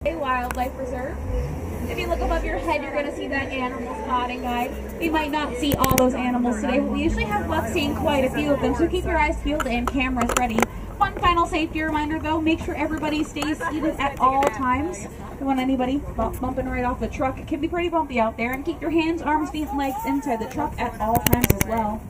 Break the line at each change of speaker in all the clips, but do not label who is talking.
Wildlife Reserve. If you look above your head, you're going to see that animal spotting guide. You might not see all those animals today, but we usually have luck seeing quite a few of them, so keep your eyes peeled and cameras ready. One final safety reminder though, make sure everybody stays seated at all times. Don't want anybody bumping right off the truck. It can be pretty bumpy out there, and keep your hands, arms, feet, and legs inside the truck at all times as well.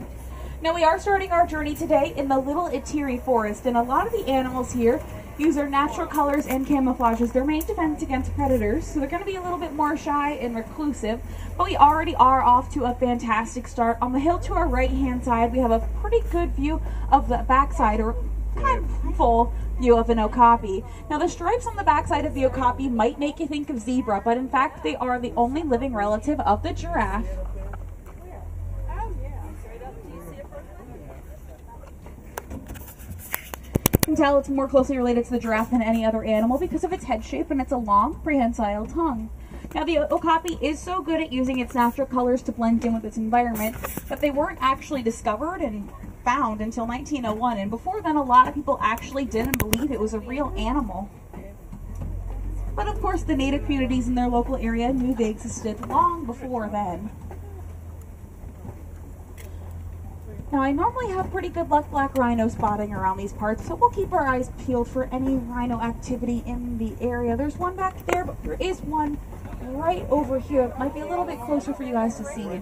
Now we are starting our journey today in the Little Itiri Forest, and a lot of the animals here use their natural colors and camouflage as their main defense against predators, so they're going to be a little bit more shy and reclusive, but we already are off to a fantastic start. On the hill to our right hand side, we have a pretty good view of the backside, or kind of full view of an okapi. Now the stripes on the backside of the okapi might make you think of zebra, but in fact they are the only living relative of the giraffe. You can tell it's more closely related to the giraffe than any other animal because of its head shape and its a long prehensile tongue. Now the okapi is so good at using its natural colors to blend in with its environment that they weren't actually discovered and found until 1901, and before then a lot of people actually didn't believe it was a real animal. But of course the native communities in their local area knew they existed long before then. Now I normally have pretty good luck black rhino spotting around these parts, so we'll keep our eyes peeled for any rhino activity in the area. There's one back there, but there is one right over here. It might be a little bit closer for you guys to see.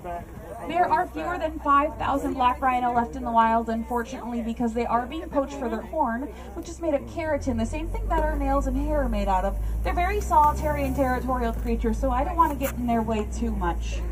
There are fewer than 5,000 black rhino left in the wild, unfortunately, because they are being poached for their horn, which is made of keratin, the same thing that our nails and hair are made out of. They're very solitary and territorial creatures, so I don't want to get in their way too much.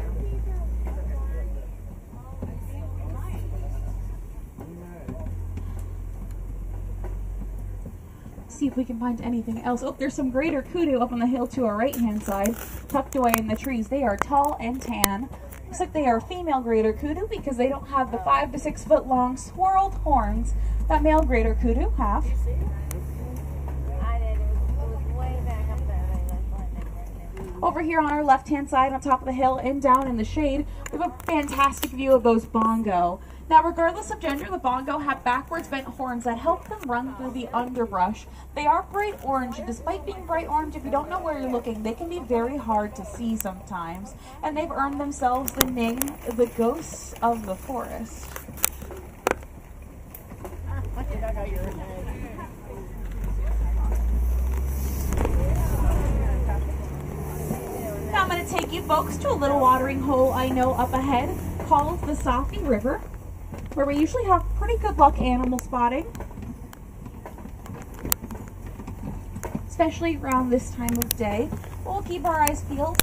See if we can find anything else. Oh, there's some greater kudu up on the hill to our right hand side, tucked away in the trees. They are tall and tan. Looks like they are female greater kudu because they don't have the 5 to 6 foot long swirled horns that male greater kudu have. Over here on our left hand side on top of the hill and down in the shade, we have a fantastic view of those bongo. Now regardless of gender, the bongo have backwards bent horns that help them run through the underbrush. They are bright orange, and despite being bright orange, if you don't know where you're looking, they can be very hard to see sometimes. And they've earned themselves the name, the ghosts of the forest. Now I'm going to take you folks to a little watering hole I know up ahead called the Safi River, where we usually have pretty good luck animal spotting, especially around this time of day. We'll keep our eyes peeled.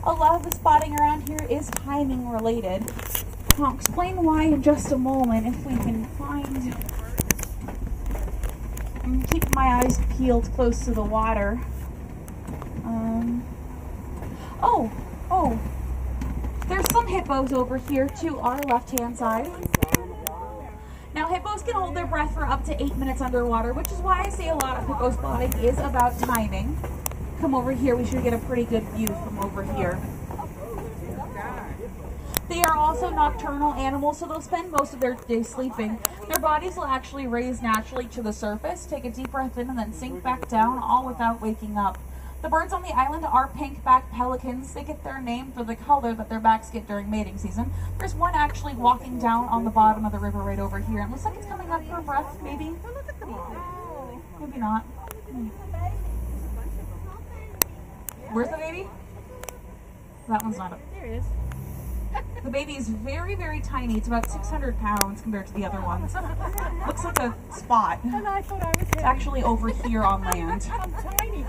A lot of the spotting around here is timing related. I'll explain why in just a moment if we can find. I'm keeping my eyes peeled close to the water. Oh, there's some hippos over here to our left-hand side. Now hippos can hold their breath for up to 8 minutes underwater, which is why I say a lot of hippo spotting is about timing. Come over here, we should get a pretty good view from over here. They are also nocturnal animals, so they'll spend most of their day sleeping. Their bodies will actually raise naturally to the surface, take a deep breath in, and then sink back down, all without waking up. The birds on the island are pink-backed pelicans. They get their name for the color that their backs get during mating season. There's one actually walking down on the bottom of the river right over here. It looks like it's coming up for a breath, maybe. Maybe not. Where's the baby? That one's not up.
There it is.
The baby is very, very tiny. It's about 600 pounds compared to the other ones. Looks like a spot.
And I thought I was heavy.
It's actually over here on land.
I'm tiny.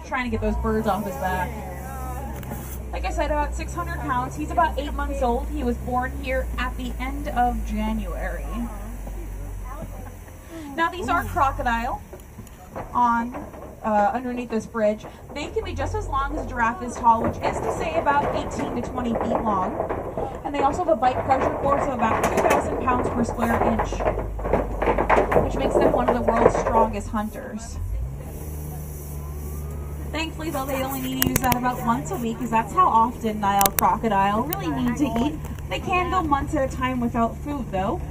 Trying to get those birds off his back. Like I said, about 600 pounds. He's about 8 months old. He was born here at the end of January. Now these are crocodile on underneath this bridge. They can be just as long as a giraffe is tall, which is to say about 18 to 20 feet long. And they also have a bite pressure force of about 2,000 pounds per square inch, which makes them one of the world's strongest hunters. Thankfully, though, they only need to use that about once a week, because that's how often Nile crocodile really need to eat. They can go months at a time without food, though.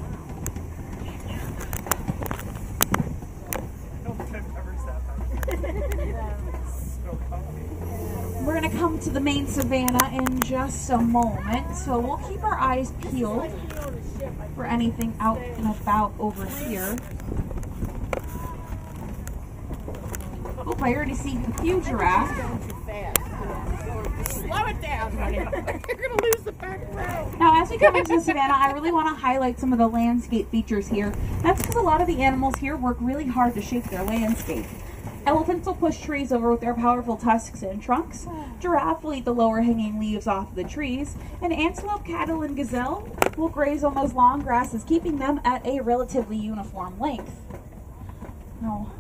to the main savannah in just a moment, so we'll keep our eyes peeled for anything out and about over here. Oh, I already see a few giraffes.
Slow it down, honey. You're going to lose the back row.
Now, as we come into the savannah, I really want to highlight some of the landscape features here. That's because a lot of the animals here work really hard to shape their landscape. Elephants will push trees over with their powerful tusks and trunks. Giraffe will eat the lower hanging leaves off the trees. And antelope, cattle, and gazelle will graze on those long grasses, keeping them at a relatively uniform length. Now,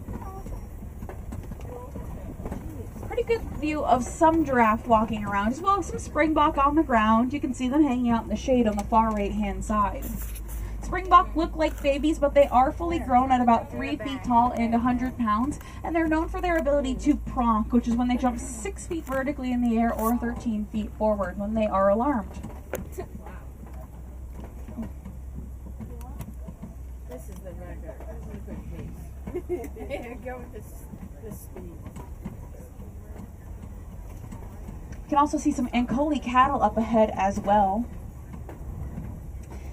pretty good view of some giraffe walking around, as well as some springbok on the ground. You can see them hanging out in the shade on the far right hand side. Springbok look like babies, but they are fully grown at about 3 feet tall and 100 pounds, and they're known for their ability to pronk, which is when they jump 6 feet vertically in the air or 13 feet forward when they are alarmed.
This is the regular. This is a good pace. Go with this speed.
You can also see some Ankole cattle up ahead as well.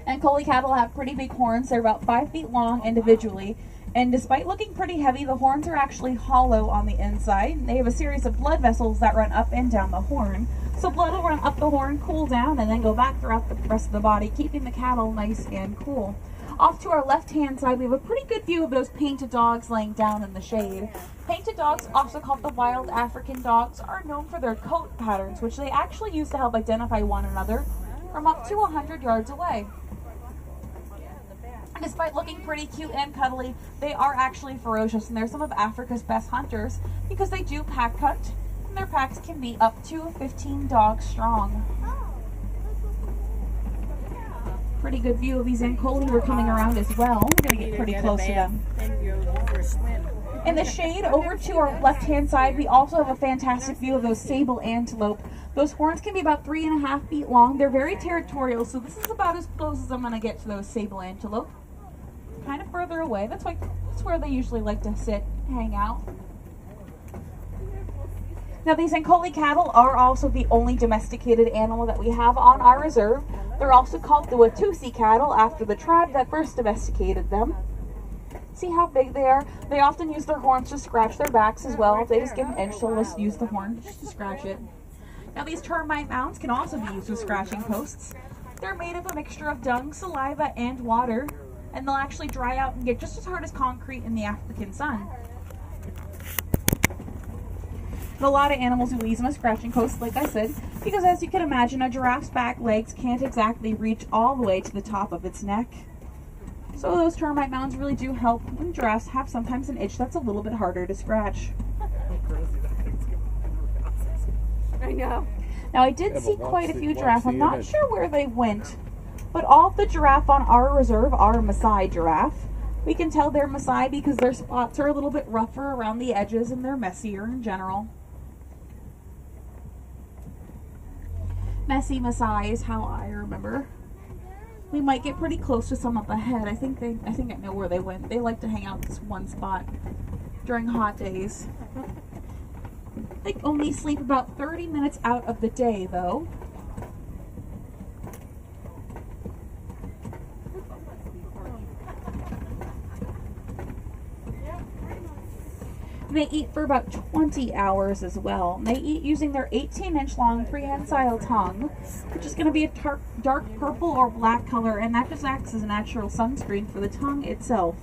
Ankole cattle have pretty big horns. They're about 5 feet long individually, and despite looking pretty heavy, the horns are actually hollow on the inside. They have a series of blood vessels that run up and down the horn. So blood will run up the horn, cool down, and then go back throughout the rest of the body, keeping the cattle nice and cool. Off to our left-hand side, we have a pretty good view of those painted dogs laying down in the shade. Painted dogs, also called the wild African dogs, are known for their coat patterns, which they actually use to help identify one another from up to 100 yards away. And despite looking pretty cute and cuddly, they are actually ferocious, and they're some of Africa's best hunters because they do pack hunt, and their packs can be up to 15 dogs strong. Pretty good view of these Ankole. We're coming around as well. We're going to get pretty close to them. In the shade over to our left-hand side, we also have a fantastic view of those sable antelope. Those horns can be about 3.5 feet long. They're very territorial, so this is about as close as I'm going to get to those sable antelope. Kind of further away. That's where they usually like to sit, hang out. Now, these Ankole cattle are also the only domesticated animal that we have on our reserve. They're also called the Watusi cattle after the tribe that first domesticated them. See how big they are? They often use their horns to scratch their backs as well. If they just get an itch, they'll just use the horn just to scratch it. Now, these termite mounds can also be used as scratching posts. They're made of a mixture of dung, saliva, and water, and they'll actually dry out and get just as hard as concrete in the African sun. And a lot of animals will use them as scratching posts, like I said, because as you can imagine, a giraffe's back legs can't exactly reach all the way to the top of its neck. So those termite mounds really do help when giraffes have sometimes an itch that's a little bit harder to scratch.
I know.
Now, I did see quite a few giraffes. I'm not sure where they went, but all of the giraffe on our reserve are Maasai giraffe. We can tell they're Maasai because their spots are a little bit rougher around the edges and they're messier in general. Messy Maasai is how I remember. We might get pretty close to some up ahead. I think I know where they went. They like to hang out in this one spot during hot days. They only sleep about 30 minutes out of the day, though. They eat for about 20 hours as well. They eat using their 18-inch long prehensile tongue, which is going to be a dark purple or black color, and that just acts as a natural sunscreen for the tongue itself.